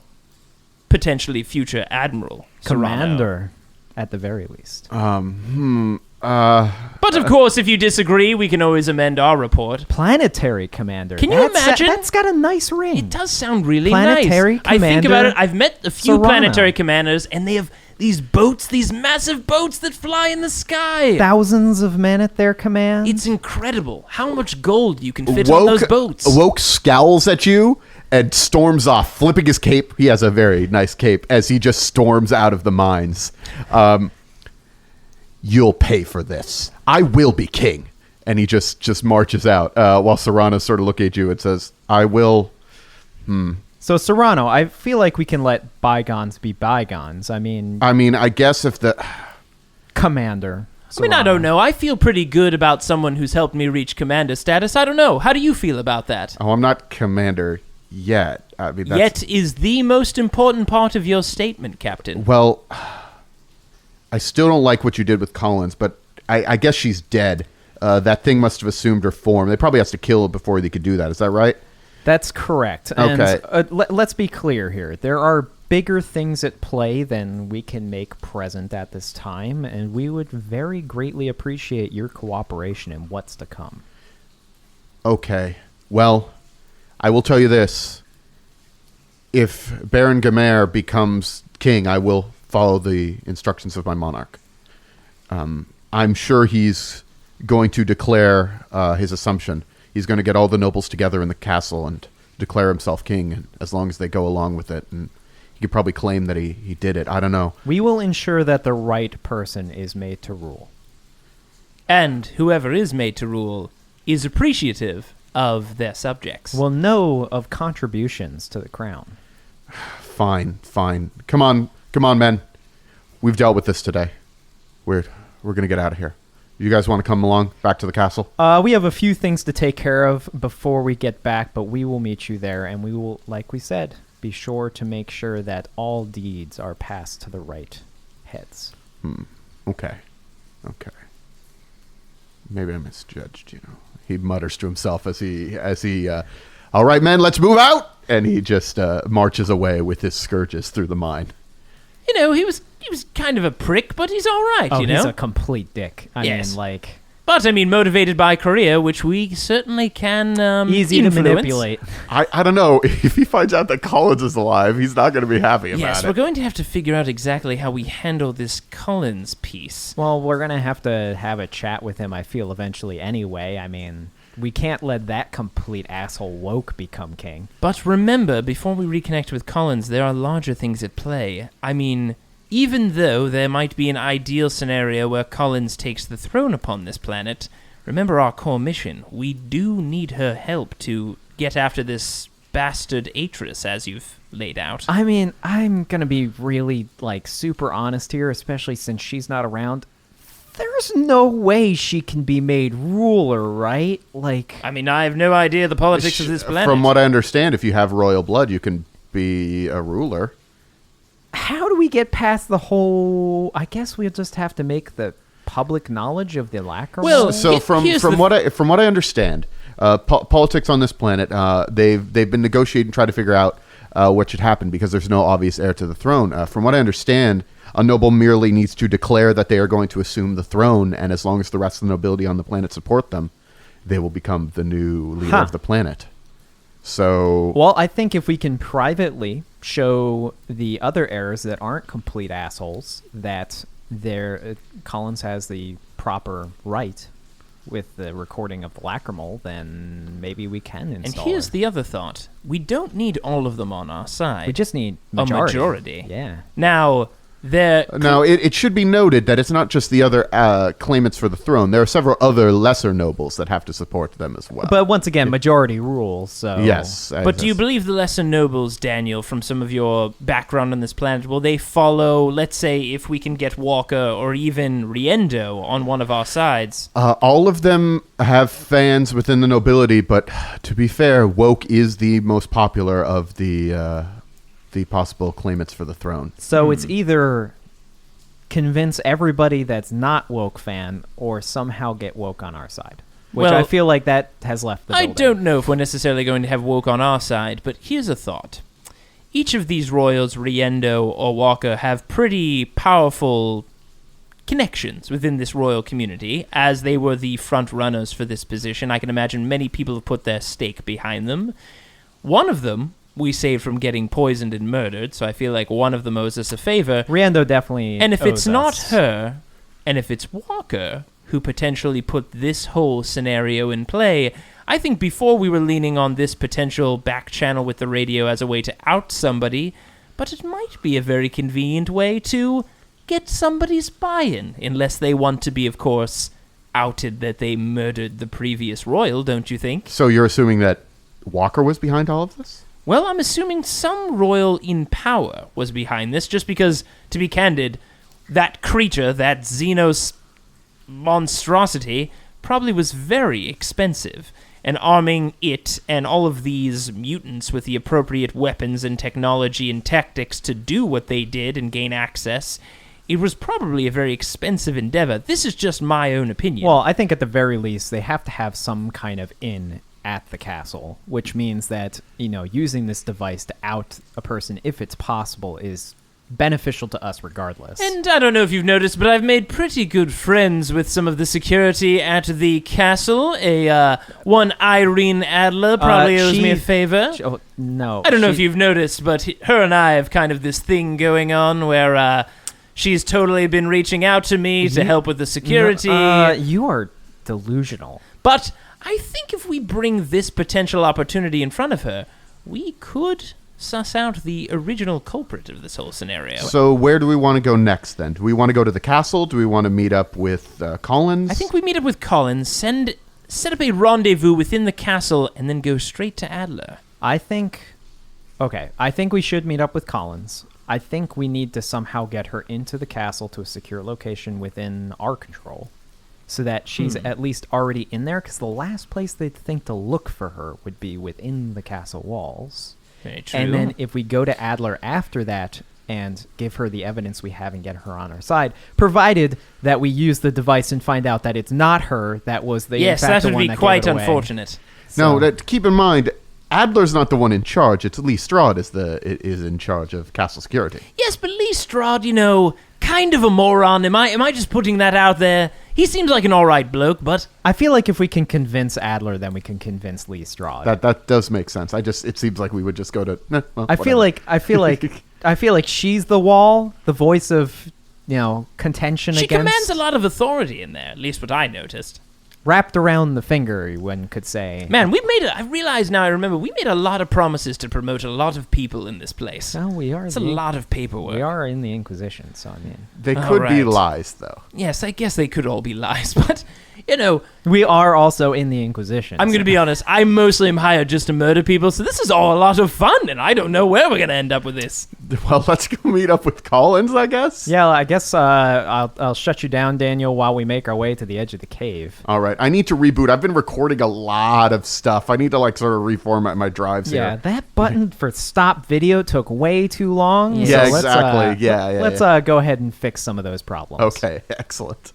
Speaker 6: potentially future Admiral
Speaker 4: Commander, at the very least.
Speaker 6: But of course, if you disagree, we can always amend our report.
Speaker 4: Planetary Commander.
Speaker 6: Can you imagine?
Speaker 4: That's got a nice ring.
Speaker 6: It does sound really
Speaker 4: Planetary
Speaker 6: nice.
Speaker 4: Commander
Speaker 6: I think about it. I've met a few
Speaker 4: Serrano.
Speaker 6: planetary commanders, and they have these boats, these massive boats that fly in the sky.
Speaker 4: Thousands of men at their command.
Speaker 6: It's incredible how much gold you can fit on those boats.
Speaker 5: Woke scowls at you and storms off, flipping his cape. He has a very nice cape as he just storms out of the mines. You'll pay for this. I will be king. And he just marches out while Serrano's sort of looking at you and says, I will...
Speaker 4: So, Serrano, I feel like we can let bygones be bygones. I mean,
Speaker 5: I guess if the...
Speaker 4: Commander.
Speaker 6: I mean, I don't know. I feel pretty good about someone who's helped me reach commander status. I don't know. How do you feel about that?
Speaker 5: Oh, I'm not commander yet. I mean, that's...
Speaker 6: Yet is the most important part of your statement, Captain.
Speaker 5: Well, I still don't like what you did with Collins, but I guess she's dead. That thing must have assumed her form. They probably has to kill her before they could do that. Is that right?
Speaker 4: That's correct.
Speaker 5: Okay.
Speaker 4: And let's be clear here. There are bigger things at play than we can make present at this time, and we would very greatly appreciate your cooperation in what's to come.
Speaker 5: Okay. Well, I will tell you this. If Baron Gamer becomes king, I will follow the instructions of my monarch. I'm sure he's going to declare his assumption. He's going to get all the nobles together in the castle and declare himself king, and as long as they go along with it. And he could probably claim that he did it. I don't know.
Speaker 4: We will ensure that the right person is made to rule.
Speaker 6: And whoever is made to rule is appreciative of their subjects.
Speaker 4: Will know of contributions to the crown.
Speaker 5: Fine. Come on, men. We've dealt with this today. We're going to get out of here. You guys want to come along back to the castle?
Speaker 4: We have a few things to take care of before we get back, but we will meet you there, and we will, like we said, be sure to make sure that all deeds are passed to the right heads.
Speaker 5: Okay. Maybe I misjudged, He mutters to himself as he all right, men, let's move out! And he just marches away with his scourges through the mine.
Speaker 6: He was kind of a prick, but he's all right,
Speaker 4: He's a complete dick.
Speaker 6: Yes. But, motivated by career, which we certainly can
Speaker 4: easy
Speaker 6: influence.
Speaker 4: to manipulate.
Speaker 5: I don't know. If he finds out that Collins is alive, he's not going to be happy about it.
Speaker 6: Yes, we're going to have to figure out exactly how we handle this Collins piece.
Speaker 4: Well, we're going to have a chat with him, I feel, eventually anyway. We can't let that complete asshole woke become king.
Speaker 6: But remember, before we reconnect with Collins, there are larger things at play. Even though there might be an ideal scenario where Collins takes the throne upon this planet, remember our core mission. We do need her help to get after this bastard Atris, as you've laid out.
Speaker 4: I'm going to be really, super honest here, especially since she's not around. There's no way she can be made ruler, right?
Speaker 6: I have no idea the politics of this planet.
Speaker 5: From what I understand, if you have royal blood, you can be a ruler.
Speaker 4: How do we get past the whole... I guess we'll just have to make the public knowledge of the lacquer.
Speaker 6: Well,
Speaker 5: so from what I understand, politics on this planet, they've been negotiating, trying to figure out what should happen because there's no obvious heir to the throne. From what I understand, a noble merely needs to declare that they are going to assume the throne, and as long as the rest of the nobility on the planet support them, they will become the new leader of the planet. So...
Speaker 4: Well, I think if we can privately show the other heirs that aren't complete assholes that Collins has the proper right with the recording of the lacrimal, then maybe we can install
Speaker 6: And here's
Speaker 4: her.
Speaker 6: the other thought. We don't need all of them on our side.
Speaker 4: We just need
Speaker 6: a majority.
Speaker 4: Yeah.
Speaker 6: Now...
Speaker 5: Now, it should be noted that it's not just the other claimants for the throne. There are several other lesser nobles that have to support them as well.
Speaker 4: But once again, majority rules, so...
Speaker 5: Yes.
Speaker 6: But do you believe the lesser nobles, Daniel, from some of your background on this planet, will they follow, let's say, if we can get Walker or even Riendo on one of our sides?
Speaker 5: All of them have fans within the nobility, but to be fair, Woke is the most popular of the possible claimants for the throne.
Speaker 4: So it's either convince everybody that's not Woke fan or somehow get Woke on our side. Which I feel like that has left the building.
Speaker 6: I don't know if we're necessarily going to have Woke on our side, but here's a thought. Each of these royals, Riendo or Walker, have pretty powerful connections within this royal community, as they were the front runners for this position. I can imagine many people have put their stake behind them. One of them we saved from getting poisoned and murdered, so I feel like one of them owes us a favor.
Speaker 4: Riendo definitely
Speaker 6: And if
Speaker 4: owes
Speaker 6: it's not
Speaker 4: us.
Speaker 6: her, and if it's Walker, who potentially put this whole scenario in play, I think before we were leaning on this potential back channel with the radio as a way to out somebody, but it might be a very convenient way to get somebody's buy-in, unless they want to be, of course, outed that they murdered the previous royal, don't you think?
Speaker 5: So you're assuming that Walker was behind all of this?
Speaker 6: Well, I'm assuming some royal in power was behind this, just because, to be candid, that creature, that Xenos monstrosity, probably was very expensive. And arming it and all of these mutants with the appropriate weapons and technology and tactics to do what they did and gain access, it was probably a very expensive endeavor. This is just my own opinion.
Speaker 4: Well, I think at the very least, they have to have some kind of inn at the castle, which means that, using this device to out a person, if it's possible, is beneficial to us regardless.
Speaker 6: And I don't know if you've noticed, but I've made pretty good friends with some of the security at the castle. One Irene Adler probably owes me a favor.
Speaker 4: No.
Speaker 6: I don't know if you've noticed, but her and I have kind of this thing going on where she's totally been reaching out to me to help with the security.
Speaker 4: You are delusional.
Speaker 6: But I think if we bring this potential opportunity in front of her, we could suss out the original culprit of this whole scenario.
Speaker 5: So where do we want to go next, then? Do we want to go to the castle? Do we want to meet up with Collins?
Speaker 6: I think we meet up with Collins, set up a rendezvous within the castle, and then go straight to Adler.
Speaker 4: I think we should meet up with Collins. I think we need to somehow get her into the castle to a secure location within our control, so that she's at least already in there, because the last place they'd think to look for her would be within the castle walls.
Speaker 6: Very true.
Speaker 4: And then if we go to Adler after that and give her the evidence we have and get her on our side, provided that we use the device and find out that it's not her that was the
Speaker 6: yes,
Speaker 4: in fact
Speaker 6: that
Speaker 4: the
Speaker 6: would
Speaker 4: one
Speaker 6: be
Speaker 4: that
Speaker 6: quite
Speaker 4: gave it away.
Speaker 6: unfortunate.
Speaker 5: No, keep in mind, Adler's not the one in charge. It's Lee Strahd is in charge of castle security.
Speaker 6: Yes, but Lee Strahd, kind of a moron. Am I just putting that out there? He seems like an all right bloke, but
Speaker 4: I feel like if we can convince Adler, then we can convince Lee Strahd.
Speaker 5: That does make sense. It seems like we would just go to.
Speaker 4: I feel like she's the wall, the voice of contention
Speaker 6: she
Speaker 4: against.
Speaker 6: commands a lot of authority in there. At least what I noticed.
Speaker 4: Wrapped around the finger, one could say.
Speaker 6: Man, I realize now, I remember, we made a lot of promises to promote a lot of people in this place.
Speaker 4: No, we are.
Speaker 6: It's a lot of paperwork.
Speaker 4: We are in the Inquisition, so I mean.
Speaker 5: They could be
Speaker 6: right.
Speaker 5: lies, though.
Speaker 6: Yes, I guess they could all be lies, but,
Speaker 4: We are also in the Inquisition.
Speaker 6: I'm going to be honest, I mostly am hired just to murder people, so this is all a lot of fun, and I don't know where we're going to end up with this.
Speaker 5: Well, let's go meet up with Collins, I guess.
Speaker 4: Yeah, I guess I'll shut you down, Daniel, while we make our way to the edge of the cave.
Speaker 5: All right, I need to reboot. I've been recording a lot of stuff. I need to sort of reformat my drives
Speaker 4: Yeah,
Speaker 5: here.
Speaker 4: that button for stop video took way too long.
Speaker 5: Yeah,
Speaker 4: so
Speaker 5: exactly.
Speaker 4: Let's go ahead and fix some of those problems.
Speaker 5: Okay, excellent.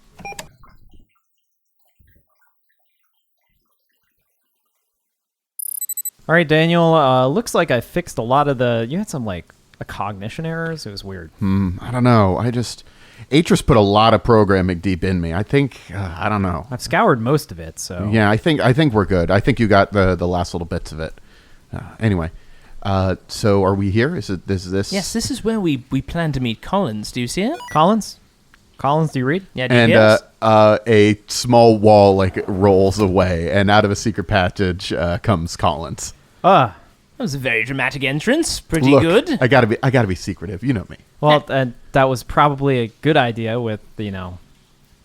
Speaker 4: All right, Daniel. Looks like I fixed a lot of you had some a cognition errors. It was weird.
Speaker 5: I don't know. Atris put a lot of programming deep in me. I think I don't know.
Speaker 4: I've scoured most of it, so
Speaker 5: Yeah, I think we're good. I think you got the last little bits of it. Anyway, so are we here? Is this?
Speaker 6: Yes, this is where we plan to meet Collins. Do you see it?
Speaker 4: Collins, do you read?
Speaker 6: Yeah, do you
Speaker 5: And
Speaker 6: hear us?
Speaker 5: a small wall rolls away, and out of a secret passage comes Collins.
Speaker 6: That was a very dramatic entrance. Pretty
Speaker 5: Look,
Speaker 6: good.
Speaker 5: I gotta be secretive. You know me.
Speaker 4: Well, that was probably a good idea with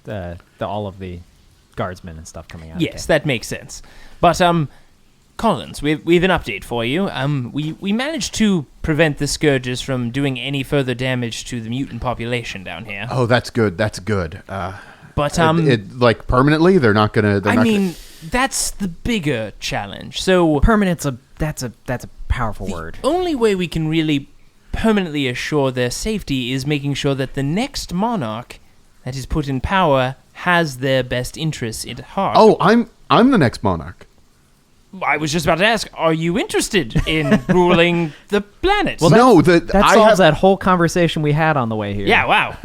Speaker 4: all of the guardsmen and stuff coming out.
Speaker 6: Yes, that makes sense. But Collins, we've an update for you. We managed to prevent the Scourges from doing any further damage to the mutant population down here.
Speaker 5: Oh, that's good. That's good.
Speaker 6: But
Speaker 5: permanently, they're not gonna.
Speaker 6: That's the bigger challenge. So
Speaker 4: Permanent's that's a powerful word.
Speaker 6: the only way we can really permanently assure their safety is making sure that the next monarch that is put in power has their best interests at heart.
Speaker 5: Oh, I'm the next monarch.
Speaker 6: I was just about to ask, are you interested in ruling the planet?
Speaker 5: Well, no,
Speaker 4: That solves that whole conversation we had on the way here.
Speaker 6: Yeah, wow.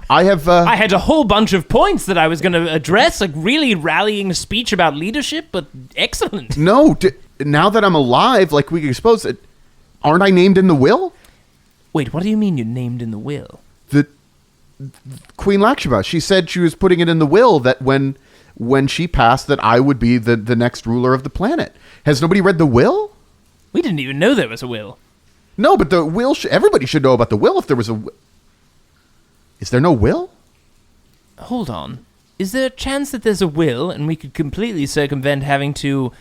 Speaker 5: I have.
Speaker 6: I had a whole bunch of points that I was going to address, really rallying speech about leadership, but excellent.
Speaker 5: No, now that I'm alive, we can expose it. Aren't I named in the will?
Speaker 6: Wait, what do you mean you're named in the will?
Speaker 5: The Queen Lakshmi, she said she was putting it in the will that when she passed, that I would be the next ruler of the planet. Has nobody read the will?
Speaker 6: We didn't even know there was a will.
Speaker 5: No, but the will. Everybody should know about the will if there was a. Is there no will?
Speaker 6: Hold on. Is there a chance that there's a will and we could completely circumvent having to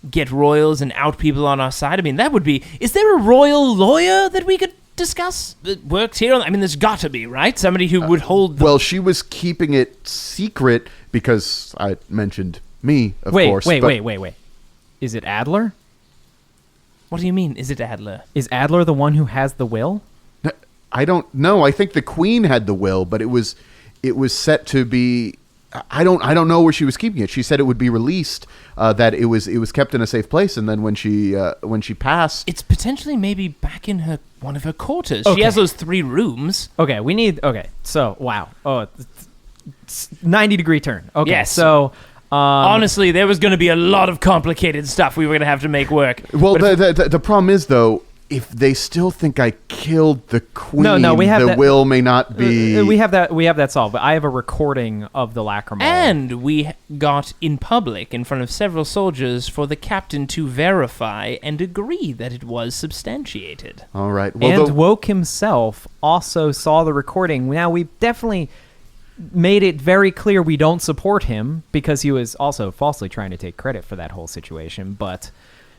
Speaker 6: get royals and out people on our side. I mean, that would be... Is there a royal lawyer that we could discuss that works here? I mean, there's got to be, right? Somebody who would hold...
Speaker 5: Well, she was keeping it secret because I mentioned me, of course.
Speaker 4: Wait. Is it Adler?
Speaker 6: What do you mean, is it Adler?
Speaker 4: Is Adler the one who has the will?
Speaker 5: I don't know. I think the queen had the will, but it was set to be... I don't know where she was keeping it. She said it would be released, that it was kept in a safe place, and then when she passed...
Speaker 6: It's potentially maybe back in one of her quarters.
Speaker 4: Okay.
Speaker 6: She has those 3 rooms.
Speaker 4: Okay, so, wow. Oh, it's 90-degree turn. Okay,
Speaker 6: Yes.
Speaker 4: so...
Speaker 6: Honestly, there was going to be a lot of complicated stuff we were going to have to make work.
Speaker 5: Well, the problem is, though, if they still think I killed the queen,
Speaker 4: No, we have
Speaker 5: the
Speaker 4: that,
Speaker 5: will may not be...
Speaker 4: We have that solved, but I have a recording of the lacrimal.
Speaker 6: And we got in public in front of several soldiers for the captain to verify and agree that it was substantiated.
Speaker 5: All right. Well,
Speaker 4: And Woke himself also saw the recording. Now, we definitely made it very clear we don't support him because he was also falsely trying to take credit for that whole situation, but...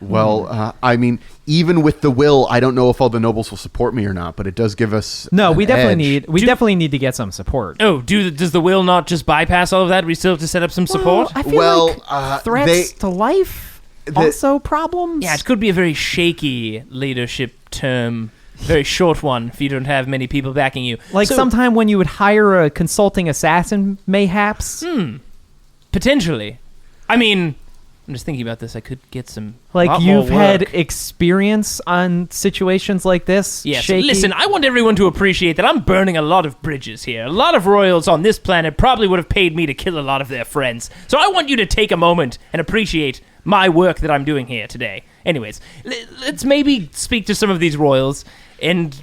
Speaker 5: Well, I mean, even with the will, I don't know if all the nobles will support me or not, but it does give us
Speaker 4: No,
Speaker 5: an
Speaker 4: we definitely
Speaker 5: edge.
Speaker 4: definitely need to get some support.
Speaker 6: Oh, does the will not just bypass all of that? We still have to set up some support?
Speaker 4: I feel like threats to life also problems.
Speaker 6: Yeah, it could be a very shaky leadership term. Very short one if you don't have many people backing you.
Speaker 4: Like
Speaker 6: So-
Speaker 4: sometime when you would hire a consulting assassin, mayhaps.
Speaker 6: Potentially. I mean, I'm just thinking about this. I could get some...
Speaker 4: Like
Speaker 6: lot more
Speaker 4: you've had
Speaker 6: work.
Speaker 4: experience on situations like this.
Speaker 6: Yes,
Speaker 4: shaky.
Speaker 6: listen, I want everyone to appreciate that I'm burning a lot of bridges here. A lot of royals on this planet probably would have paid me to kill a lot of their friends. So I want you to take a moment and appreciate my work that I'm doing here today. Anyways, let's maybe speak to some of these royals and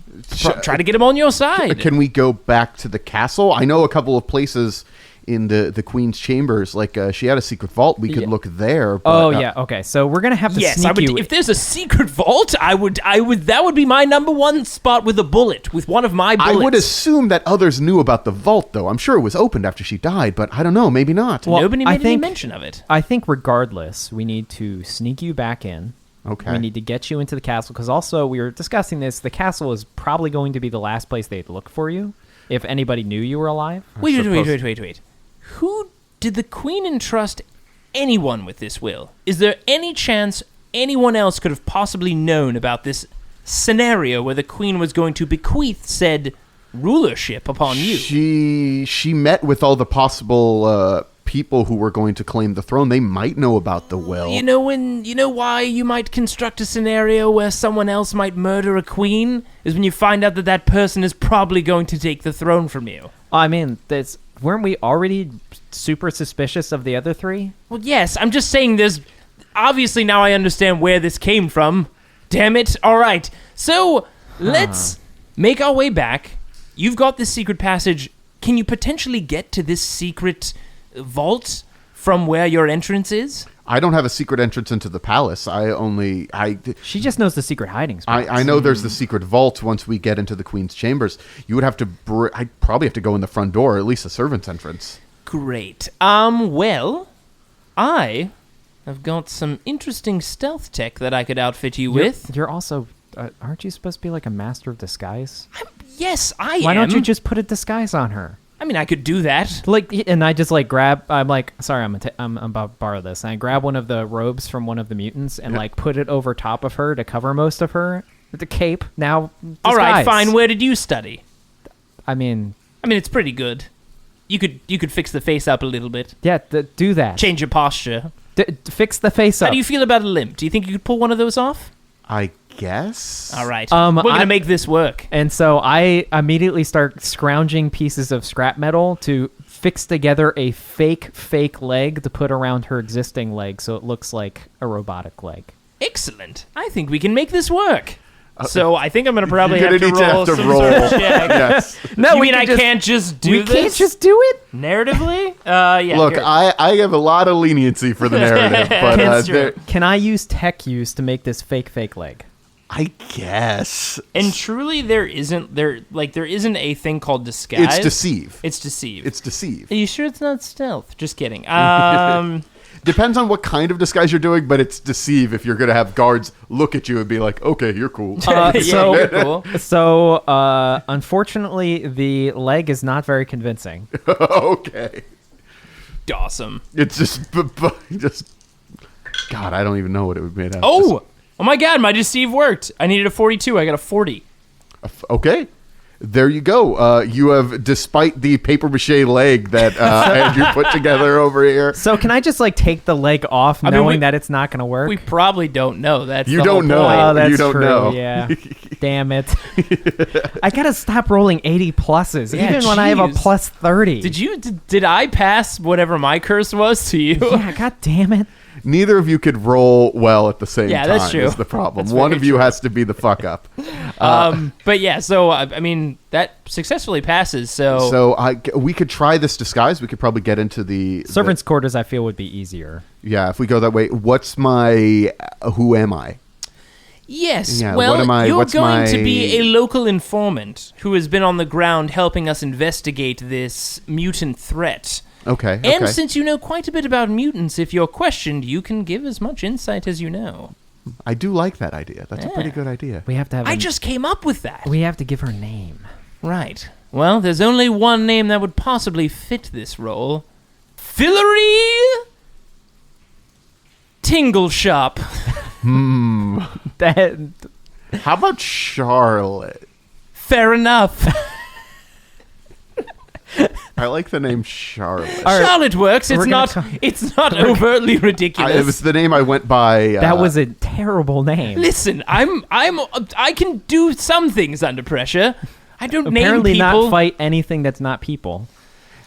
Speaker 6: try to get them on your side.
Speaker 5: Can we go back to the castle? I know a couple of places in the queen's chambers. Like she had a secret vault. We could look there. But,
Speaker 4: yeah. Okay. So we're gonna have to
Speaker 6: Yes,
Speaker 4: sneak
Speaker 6: I would.
Speaker 4: you.
Speaker 6: If there's a secret vault, I would. That would be my number one spot with a bullet, with one of my
Speaker 5: I
Speaker 6: bullets.
Speaker 5: would assume that others knew about the vault, though. I'm sure it was opened after she died, but I don't know. Maybe not.
Speaker 4: Well,
Speaker 6: Nobody
Speaker 4: I
Speaker 6: made any
Speaker 4: think-
Speaker 6: mention of it.
Speaker 4: I think regardless, we need to sneak you back in.
Speaker 5: Okay.
Speaker 4: We need to get you into the castle because also we were discussing this. The castle is probably going to be the last place they'd look for you if anybody knew you were alive.
Speaker 6: Wait. Who did the queen entrust anyone with this will? Is there any chance anyone else could have possibly known about this scenario where the queen was going to bequeath said rulership upon you?
Speaker 5: She met with all the possible people who were going to claim the throne. They might know about the will.
Speaker 6: You know why you might construct a scenario where someone else might murder a queen is when you find out that that person is probably going to take the throne from you.
Speaker 4: I mean, weren't we already super suspicious of the other three?
Speaker 6: Well, yes, I'm just saying there's... Obviously, now I understand where this came from. Damn it. All right. So, let's make our way back. You've got this secret passage. Can you potentially get to this secret vault from where your entrance is?
Speaker 5: I don't have a secret entrance into the palace.
Speaker 4: She just knows the secret hiding spots.
Speaker 5: I know there's the secret vault once we get into the queen's chambers. You would have to... I'd probably have to go in the front door, or at least a servant's entrance.
Speaker 6: Great. Well, I have got some interesting stealth tech that I could outfit you with.
Speaker 4: You're also... aren't you supposed to be like a master of disguise?
Speaker 6: Yes, I am.
Speaker 4: Why don't you just put a disguise on her?
Speaker 6: I mean, I could do that.
Speaker 4: Like, and I just like grab. I'm like, sorry, I'm about to borrow this. And I grab one of the robes from one of the mutants and like put it over top of her to cover most of her. The cape now. Disguise.
Speaker 6: All right, fine. Where did you study?
Speaker 4: I mean,
Speaker 6: it's pretty good. You could fix the face up a little bit.
Speaker 4: yeah, do that.
Speaker 6: Change your posture.
Speaker 4: Fix the face up.
Speaker 6: How do you feel about a limp? Do you think you could pull one of those off?
Speaker 5: I guess.
Speaker 6: All right.
Speaker 4: Um,
Speaker 6: We're going
Speaker 4: I-
Speaker 6: to make this work.
Speaker 4: And so I immediately start scrounging pieces of scrap metal to fix together a fake leg to put around her existing leg so it looks like a robotic leg.
Speaker 6: Excellent. I think we can make this work. So I think I'm going to probably
Speaker 5: You're
Speaker 6: have to
Speaker 5: gonna need to
Speaker 6: roll
Speaker 5: have to
Speaker 6: some
Speaker 5: roll.
Speaker 6: sort of check.
Speaker 5: Yes.
Speaker 4: No,
Speaker 6: You
Speaker 4: we
Speaker 6: mean
Speaker 4: can
Speaker 6: I
Speaker 4: just-
Speaker 6: can't just do
Speaker 4: We
Speaker 6: this?
Speaker 4: can't just do it?
Speaker 6: Narratively? Yeah.
Speaker 5: Look,
Speaker 6: here.
Speaker 5: I have a lot of leniency for the narrative, but
Speaker 6: That's true.
Speaker 4: Can I use tech use to make this fake leg?
Speaker 5: I guess
Speaker 6: And truly, there isn't a thing called disguise.
Speaker 5: it's deceive.
Speaker 6: It's deceive.
Speaker 5: It's deceive.
Speaker 6: Are you sure it's not stealth? Just kidding.
Speaker 5: Depends on what kind of disguise you're doing, but it's deceive if you're going to have guards look at you and be like, okay, you're cool.
Speaker 6: You're cool.
Speaker 4: So, unfortunately, the leg is not very convincing.
Speaker 5: Okay.
Speaker 6: Awesome.
Speaker 5: It's just, God, I don't even know what it would be made out of.
Speaker 6: Oh my God, my deceive worked. I needed a 42. I got a 40.
Speaker 5: Okay. There you go. You have, despite the paper mache leg that Andrew put together over here.
Speaker 4: So can I just like take the leg off, knowing that it's not going to work?
Speaker 6: We probably don't know. That's
Speaker 5: You
Speaker 6: the
Speaker 5: don't
Speaker 6: whole
Speaker 5: know.
Speaker 6: point.
Speaker 4: Oh, that's
Speaker 5: You don't
Speaker 4: true.
Speaker 5: know.
Speaker 4: Yeah. Damn it. I gotta stop rolling 80 pluses,
Speaker 6: Yeah,
Speaker 4: even when I have a
Speaker 6: jeez.
Speaker 4: plus 30.
Speaker 6: Did I pass whatever my curse was to you?
Speaker 4: Yeah, god damn it.
Speaker 5: Neither of you could roll well at the same time.
Speaker 6: that's true.
Speaker 5: Is the problem.
Speaker 6: That's
Speaker 5: One
Speaker 6: very
Speaker 5: of you
Speaker 6: true.
Speaker 5: has to be the fuck up.
Speaker 6: But yeah, so I mean that successfully passes.
Speaker 5: So we could try this disguise. We could probably get into the
Speaker 4: Servants' quarters, I feel, would be easier.
Speaker 5: Yeah, if we go that way. What's my? Who am I?
Speaker 6: yes,
Speaker 5: Yeah,
Speaker 6: well,
Speaker 5: what am I-
Speaker 6: you're
Speaker 5: what's
Speaker 6: going to
Speaker 5: my-
Speaker 6: be a local informant who has been on the ground helping us investigate this mutant threat.
Speaker 5: Okay.
Speaker 6: And since you know quite a bit about mutants, if you're questioned, you can give as much insight as you know.
Speaker 5: I do like that idea. That's a pretty good idea.
Speaker 4: We have to have
Speaker 6: I just came up with that.
Speaker 4: we have to give her a name.
Speaker 6: Right. Well, there's only one name that would possibly fit this role. Fillory Tingle Shop.
Speaker 4: That
Speaker 5: How about Charlotte?
Speaker 6: Fair enough.
Speaker 5: I like the name Charlotte.
Speaker 4: All right,
Speaker 6: Charlotte works.
Speaker 4: we're
Speaker 6: It's
Speaker 4: gonna
Speaker 6: not.
Speaker 4: talk-
Speaker 6: It's not overtly ridiculous.
Speaker 5: It was the name I went by.
Speaker 4: that was a terrible name.
Speaker 6: Listen, I can do some things under pressure. I don't
Speaker 4: Apparently
Speaker 6: name people.
Speaker 4: not fight anything that's not people.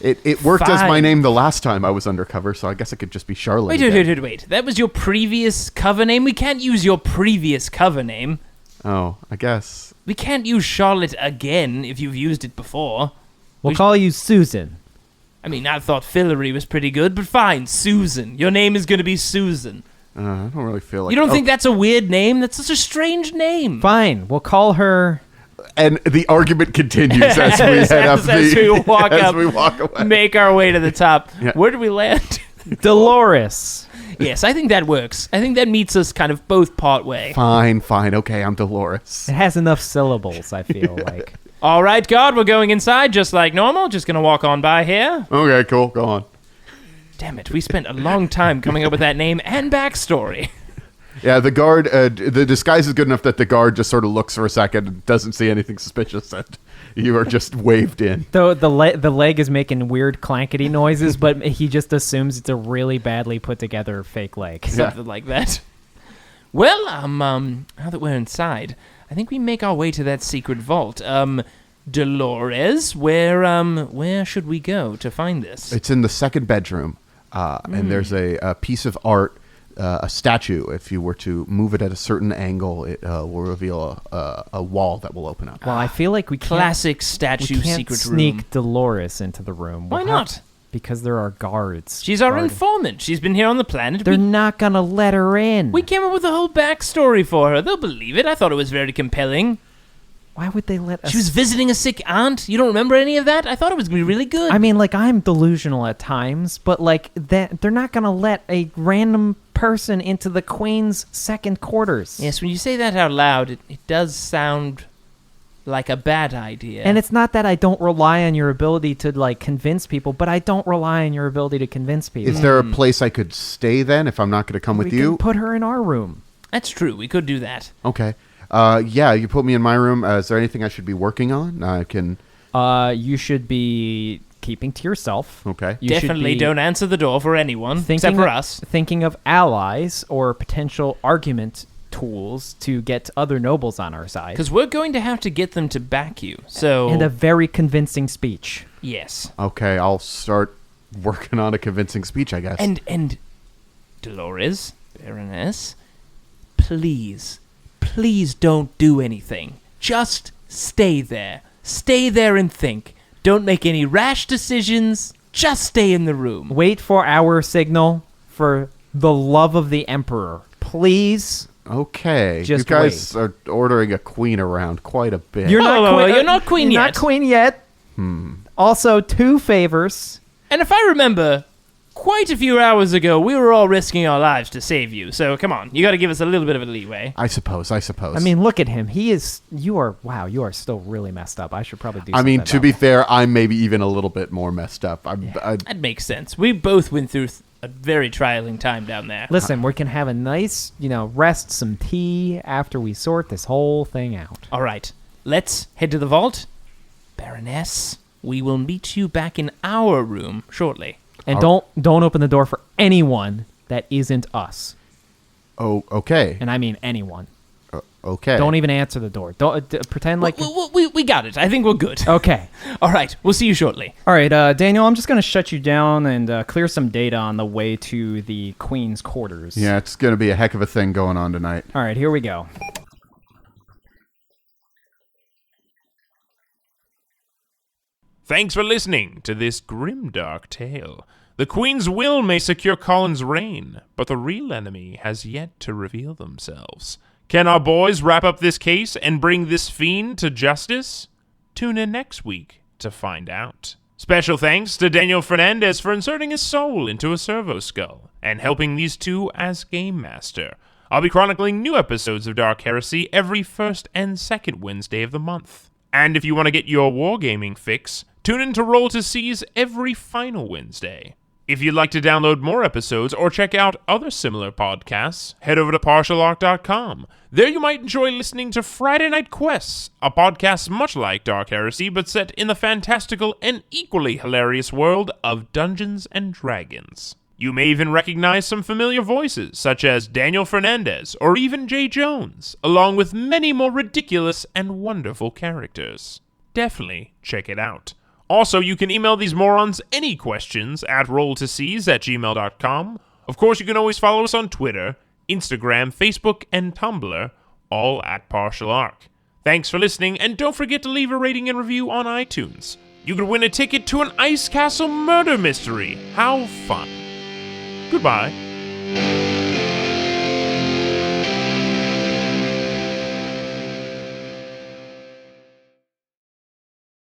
Speaker 5: It worked as my
Speaker 6: Fine.
Speaker 5: name the last time I was undercover, so I guess it could just be Charlotte.
Speaker 6: Wait,
Speaker 5: again.
Speaker 6: wait, wait, wait. That was your previous cover name. We can't use your previous cover name.
Speaker 5: Oh, I guess.
Speaker 6: We can't use Charlotte again if you've used it before.
Speaker 4: We'll call you Susan.
Speaker 6: I mean, I thought Fillory was pretty good, but fine, Susan. Your name is going to be Susan.
Speaker 5: I don't really feel like.
Speaker 6: You don't think that's a weird name? That's such a strange name.
Speaker 4: Fine, we'll call her.
Speaker 5: And the argument continues as we head up
Speaker 6: as we walk
Speaker 5: as
Speaker 6: up.
Speaker 5: we walk away.
Speaker 6: Make our way to the top.
Speaker 5: Yeah.
Speaker 6: Where do we land?
Speaker 4: Dolores.
Speaker 6: Yes, I think that works. I think that meets us kind of both part way.
Speaker 5: Fine. Okay, I'm Dolores.
Speaker 4: It has enough syllables, I feel like.
Speaker 6: All right, God, we're going inside just like normal. Just going to walk on by here.
Speaker 5: Okay, cool. Go on.
Speaker 6: Damn it, we spent a long time coming up with that name and backstory.
Speaker 5: Yeah, the guard. The disguise is good enough that the guard just sort of looks for a second, and doesn't see anything suspicious, and you are just waved in.
Speaker 4: Though the leg is making weird clankety noises, but he just assumes it's a really badly put together fake leg.
Speaker 6: Something like that. Well, now that we're inside, I think we make our way to that secret vault. Dolores, where should we go to find this?
Speaker 5: It's in the second bedroom, and there's a piece of art, a statue. If you were to move it at a certain angle, it will reveal a wall that will open up.
Speaker 4: Well, I feel like we can't,
Speaker 6: Classic statue
Speaker 4: we can't
Speaker 6: secret
Speaker 4: sneak
Speaker 6: room.
Speaker 4: Dolores into the room.
Speaker 6: Why not?
Speaker 4: Because there are guards.
Speaker 6: She's our
Speaker 4: guarding.
Speaker 6: informant. She's been here on the planet.
Speaker 4: They're not gonna let her in.
Speaker 6: We came up with a whole backstory for her. They'll believe it. I thought it was very compelling.
Speaker 4: Why would they let us?
Speaker 6: She was visiting a sick aunt. You don't remember any of that? I thought it was going to be really good.
Speaker 4: I mean, like, I'm delusional at times, but like that, they're not gonna let a random person into the Queen's second quarters.
Speaker 6: yes, when you say that out loud, it does sound like a bad idea.
Speaker 4: And it's not that I don't rely on your ability to like convince people, but I don't rely on your ability to convince people.
Speaker 5: Is there a place I could stay then if I'm not going to come with
Speaker 4: we
Speaker 5: you?
Speaker 4: can put her in our room.
Speaker 6: That's true. We could do that.
Speaker 5: Okay. Yeah, you put me in my room. Is there anything I should be working on? I can.
Speaker 4: You should be keeping to yourself.
Speaker 5: Okay.
Speaker 4: You should
Speaker 6: Definitely
Speaker 4: be
Speaker 6: don't answer the door for anyone, except for us.
Speaker 4: Thinking of allies or potential argument tools to get other nobles on our side.
Speaker 6: Because we're going to have to get them to back you. So,
Speaker 4: And a very convincing speech.
Speaker 6: yes.
Speaker 5: Okay, I'll start working on a convincing speech, I guess.
Speaker 6: And Dolores, Barroness, please don't do anything. Just stay there. Stay there and think. Don't make any rash decisions. Just stay in the room.
Speaker 4: Wait for our signal for the love of the Emperor. Please.
Speaker 5: Okay,
Speaker 4: Just
Speaker 5: you guys are ordering a queen around quite a bit.
Speaker 4: You're not
Speaker 6: whoa,
Speaker 4: queen.
Speaker 6: you're not queen
Speaker 4: you're
Speaker 6: yet.
Speaker 4: Not queen yet. Also, 2 favors.
Speaker 6: And if I remember, quite a few hours ago, we were all risking our lives to save you. So come on, you got to give us a little bit of a leeway.
Speaker 5: I suppose.
Speaker 4: I mean, look at him. You are still really messed up. I should probably do
Speaker 5: I
Speaker 4: something
Speaker 5: mean,
Speaker 4: about
Speaker 5: to be
Speaker 4: that.
Speaker 5: fair, I'm maybe even a little bit more messed up.
Speaker 6: That makes sense. We both went through a very trialing time down there.
Speaker 4: Listen, we can have a nice, rest, some tea after we sort this whole thing out.
Speaker 6: All right, let's head to the vault. Barroness, we will meet you back in our room shortly.
Speaker 4: And don't open the door for anyone that isn't us.
Speaker 5: Oh, okay.
Speaker 4: And I mean anyone.
Speaker 5: Okay.
Speaker 4: Don't even answer the door. Don't pretend like...
Speaker 6: We got it. I think we're good.
Speaker 4: Okay.
Speaker 6: All right, we'll see you shortly.
Speaker 4: All right, Daniel, I'm just going to shut you down and clear some data on the way to the Queen's quarters.
Speaker 5: Yeah, it's going to be a heck of a thing going on tonight.
Speaker 4: All right, here we go.
Speaker 3: Thanks for listening to this grimdark tale. The Queen's will may secure Colin's reign, but the real enemy has yet to reveal themselves. Can our boys wrap up this case and bring this fiend to justice? Tune in next week to find out. Special thanks to Daniel Fernandez for inserting his soul into a Servo skull and helping these two as Game Master. I'll be chronicling new episodes of Dark Heresy every first and second Wednesday of the month. And if you want to get your wargaming fix, tune in to Roll to Seas every final Wednesday. If you'd like to download more episodes or check out other similar podcasts, head over to partialarc.com. There you might enjoy listening to Friday Night Quests, a podcast much like Dark Heresy but set in the fantastical and equally hilarious world of Dungeons and Dragons. You may even recognize some familiar voices, such as Daniel Fernandez or even Jay Jones, along with many more ridiculous and wonderful characters. Definitely check it out. Also, you can email these morons any questions at rolltoseas@gmail.com. Of course, you can always follow us on Twitter, Instagram, Facebook, and Tumblr, all at Partial Arc. Thanks for listening, and don't forget to leave a rating and review on iTunes. You could win a ticket to an Ice Castle murder mystery. How fun. Goodbye.